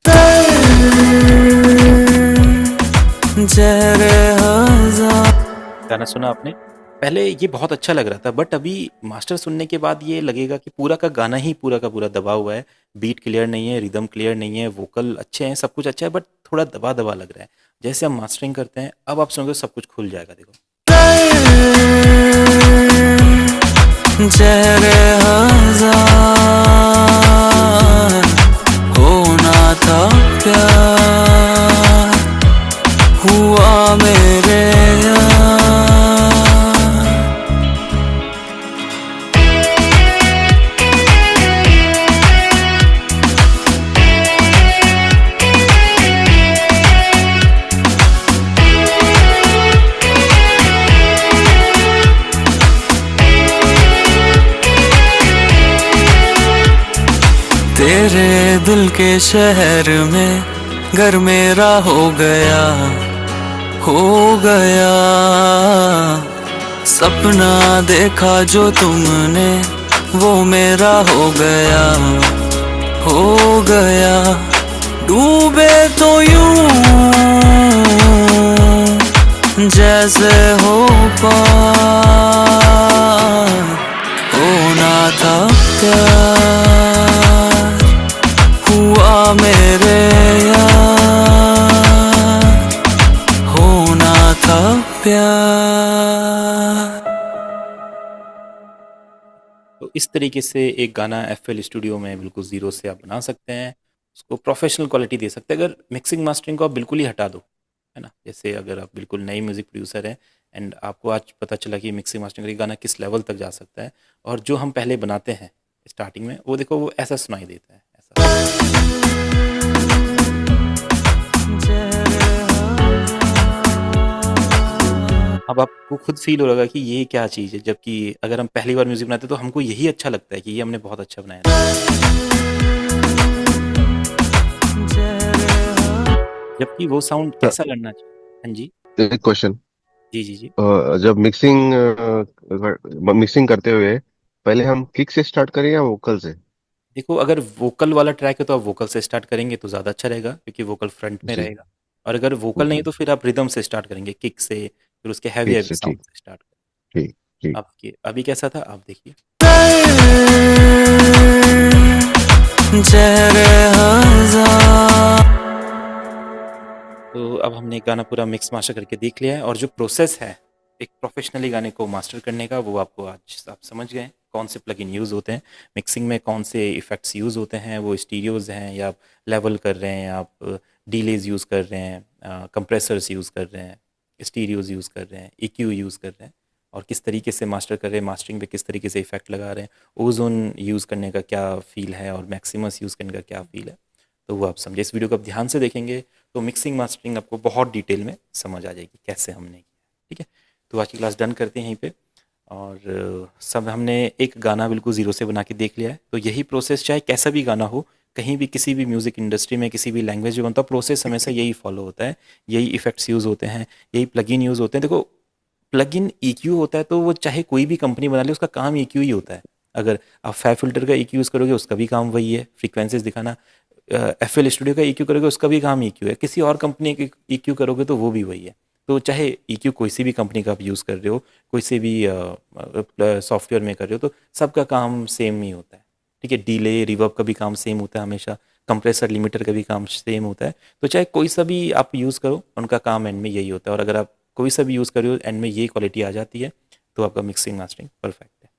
चेहरे हजार। गाना सुना आपने, पहले ये बहुत अच्छा लग रहा था, बट अभी मास्टर सुनने के बाद ये लगेगा कि पूरा का गाना ही पूरा का पूरा दबा हुआ है। बीट क्लियर नहीं है, रिदम क्लियर नहीं है, वोकल अच्छे हैं, सब कुछ अच्छा है, बट थोड़ा दबा दबा लग रहा है। जैसे हम मास्टरिंग करते हैं, अब आप सुनोगे सब कुछ खुल जाएगा। देखो, चेहरे हजार होना था प्यार, दिल के शहर में घर मेरा हो गया, हो गया। सपना देखा जो तुमने वो मेरा हो गया, हो गया। डूबे तो यूं जैसे हो पार, होना था प्यार, हुआ मेरे यार, होना था प्यार। तो इस तरीके से एक गाना एफएल स्टूडियो में बिल्कुल ज़ीरो से आप बना सकते हैं, उसको प्रोफेशनल क्वालिटी दे सकते हैं। अगर मिक्सिंग मास्टरिंग को आप बिल्कुल ही हटा दो, है ना, जैसे अगर आप बिल्कुल नई म्यूज़िक प्रोड्यूसर हैं एंड आपको आज पता चला कि मिक्सिंग मास्टरिंग करके गाना किस लेवल तक जा सकता है, और जो हम पहले बनाते हैं स्टार्टिंग में, वो देखो वो ऐसा सुनाई देता है, ऐसा। अब आपको खुद फील हो रहा कि ये क्या चीज़ है, जबकि अगर हम पहली बार म्यूज़िक बनाते हैं तो हमको यही अच्छा लगता है कि ये हमने बहुत अच्छा बनाया है। जबकि वो साउंड कैसा लगना चाहिए। हाँ जी। एक क्वेश्चन। जी, जी, जी। जब मिक्सिंग करते हुए पहले हम किक से स्टार्ट करें या वोकल से? देखो, अगर वोकल वाला ट्रैक है तो आप वोकल से स्टार्ट करेंगे तो ज़्यादा अच्छा रहेगा, क्योंकि वोकल फ्रंट में जी। रहेगा। और अगर वोकल नहीं है जी, तो फिर आप रिदम से स्टार्ट करेंगे, किक से, फिर उसके हैवी ठीक हैवी से, साउंड ठीक। से स्टार्ट करें। ठीक। ठीक। आपके अभी कैसा था आप देखिए। चेहरे हजार। तो अब हमने गाना पूरा मिक्स मास्टर करके देख लिया है, और जो प्रोसेस है एक प्रोफेशनली गाने को मास्टर करने का, वो आपको आज आप समझ गए। कौन से प्लगइन यूज़ होते हैं मिक्सिंग में, कौन से इफ़ेक्ट्स यूज़ होते हैं, वो स्टीरियोज़ हैं या आप लेवल कर रहे हैं, आप डीलेज यूज़ कर रहे हैं, कंप्रेसर्स यूज़ कर रहे हैं, स्टीरियोज़ यूज़ कर रहे हैं, EQ यूज़ कर रहे हैं, और किस तरीके से मास्टर कर रहे हैं, मास्टरिंग पे किस तरीके से इफ़ेक्ट लगा रहे हैं, ओजोन यूज़ करने का क्या फ़ील है और मैक्सिमस यूज़ करने का क्या फ़ील है। तो वो आप समझे, इस वीडियो को आप ध्यान से देखेंगे तो मिक्सिंग मास्टरिंग आपको बहुत डिटेल में समझ आ जाएगी कैसे हमने किया। ठीक है, तो आज की क्लास डन करते हैं यहीं पे। और सब हमने एक गाना बिल्कुल ज़ीरो से बना के देख लिया है। तो यही प्रोसेस चाहे कैसा भी गाना हो, कहीं भी किसी भी म्यूज़िक इंडस्ट्री में किसी भी लैंग्वेज में बनता है, प्रोसेस हमेशा यही फॉलो होता है। यही इफ़ेक्ट्स यूज़ होते हैं, यही प्लगइन यूज़ होते हैं। देखो, प्लगइन EQ होता है तो वो चाहे कोई भी कंपनी बना ले, उसका काम EQ ही होता है। अगर आप फैब फिल्टर का EQ यूज़ करोगे उसका भी काम वही है, फ्रीक्वेंसीज दिखाना। FL स्टूडियो का EQ करोगे उसका भी काम EQ है, किसी और कंपनी के EQ करोगे तो वो भी वही है। तो चाहे EQ कोई सी भी कंपनी का आप यूज़ कर रहे हो, कोई से भी सॉफ्टवेयर में कर रहे हो, तो सबका काम सेम ही होता है। ठीक है, डिले रिवर्ब का भी काम सेम होता है हमेशा, कंप्रेसर लिमिटर का भी काम सेम होता है। तो चाहे कोई सा भी आप यूज़ करो, उनका काम एंड में यही होता है। और अगर आप कोई सा भी यूज़ कर रहे हो एंड में ये क्वालिटी आ जाती है, तो आपका मिक्सिंग मास्टरिंग परफेक्ट है।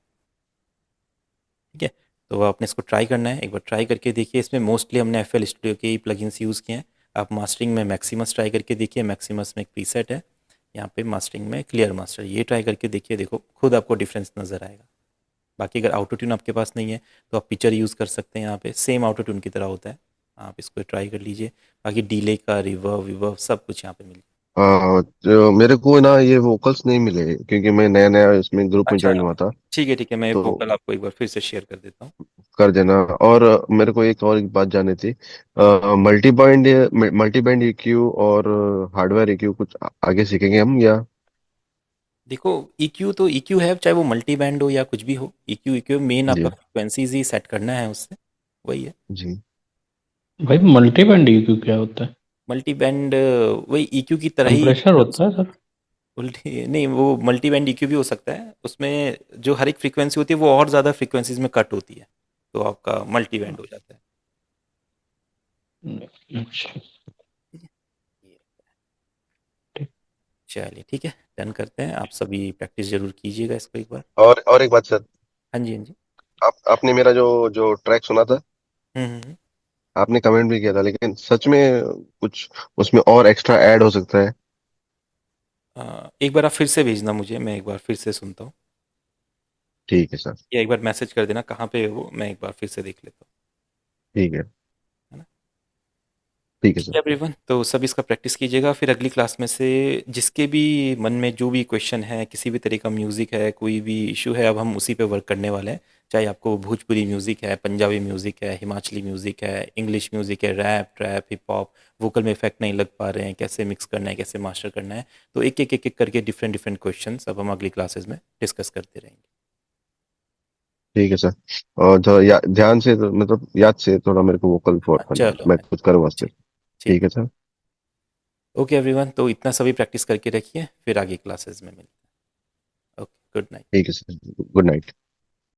ठीक है, तो आपने इसको ट्राई करना है, एक बार ट्राई करके देखिए। इसमें मोस्टली हमने FL स्टूडियो के ही प्लगइन्स यूज़ किए हैं। आप मास्टरिंग में मैक्सिमस ट्राई करके देखिए, मैक्सिमस में एक प्रीसेट है, यहाँ पे मास्टरिंग में क्लियर मास्टर, ये ट्राई करके देखिए, देखो खुद आपको डिफरेंस नज़र आएगा। बाकी अगर ऑटो ट्यून आपके पास नहीं है तो आप पिक्चर यूज़ कर सकते हैं, यहाँ पे सेम ऑटो ट्यून की तरह होता है, आप इसको ट्राई कर लीजिए। बाकी डिले का रिवर्ब विवर्ब सब कुछ यहाँ पे मिल। जो मेरे को ना ये वोकल्स नहीं मिले क्योंकि मैं नया नया इसमें ग्रुप में अच्छा, ज्वाइन हुआ था। ठीक है, मैं तो वोकल आपको एक बार फिर से शेयर कर देता हूँ। कर देना। और मेरे को एक बात जाननी थी। हाँ, मल्टी बैंड EQ और हार्डवेयर EQ कुछ आगे सीखेंगे हम या? देखो, EQ तो EQ है, चाहे वो मल्टी बैंड हो या कुछ भी हो। EQ मेन आपका जी। फ्रिक्वेंसीज ही सेट करना है उससे, वही है। जी। भाई मल्टी बैंड ईक्यू क्या होता है? मल्टी बैंड वही EQ की तरह ही कंप्रेशर होता है सर? उल्टी नहीं, वो मल्टी बैंड EQ भी हो सकता है। उसमें जो हर एक फ्रीक्वेंसी होती है वो और ज़्यादा फ्रीक्वेंसीज में कट होती है, तो आपका मल्टी बैंड हो जाता है। अच्छा। चलिए ठीक है, डन करते हैं। आप सभी प्रैक्टिस जरूर कीजिएगा इसको एक बार। और एक बात सर। हाँ जी, हाँ जी। आपने मेरा जो जो ट्रैक सुना था, हम्म, आपने कमेंट भी किया था, लेकिन सच में कुछ उसमें और एक्स्ट्रा ऐड हो सकता है? एक बार आप फिर से भेजना मुझे, मैं एक बार फिर से सुनता हूँ, ठीक है सर। या एक बार मैसेज कर देना कहाँ पे है वो, मैं एक बार फिर से देख लेता हूँ, ठीक है। है ना। ठीक है ठीक सर। है एवरीवन, तो सब इसका प्रैक्टिस कीजिएगा। फिर अगली क्लास में से जिसके भी मन में जो भी क्वेश्चन है, किसी भी तरह का म्यूज़िक है, कोई भी इशू है, अब हम उसी पे वर्क करने वाले हैं। चाहे आपको भोजपुरी म्यूज़िक है, पंजाबी म्यूज़िक है, हिमाचली म्यूज़िक है, इंग्लिश म्यूज़िक है, rap trap hip hop, vocal में इफेक्ट नहीं लग पा रहे हैं, कैसे मिक्स करना है, कैसे मास्टर करना है, तो एक एक करके डिफरेंट डिफरेंट क्वेश्चन अब हम अगली क्लासेस में डिस्कस करते रहेंगे। ठीक है सर। और थोड़ा ध्यान से मतलब याद से थोड़ा मेरे को वोकल फोर्ट हाँ, करना है, चलो मैं हाँ, खुद करूँगा फिर। ठीक ठीक ठीक है सर। ओके एवरीवन, तो इतना सभी प्रैक्टिस करके रखिए, फिर आगे क्लासेस में मिलते हैं। Okay, good night. ठीक है सर। Good night.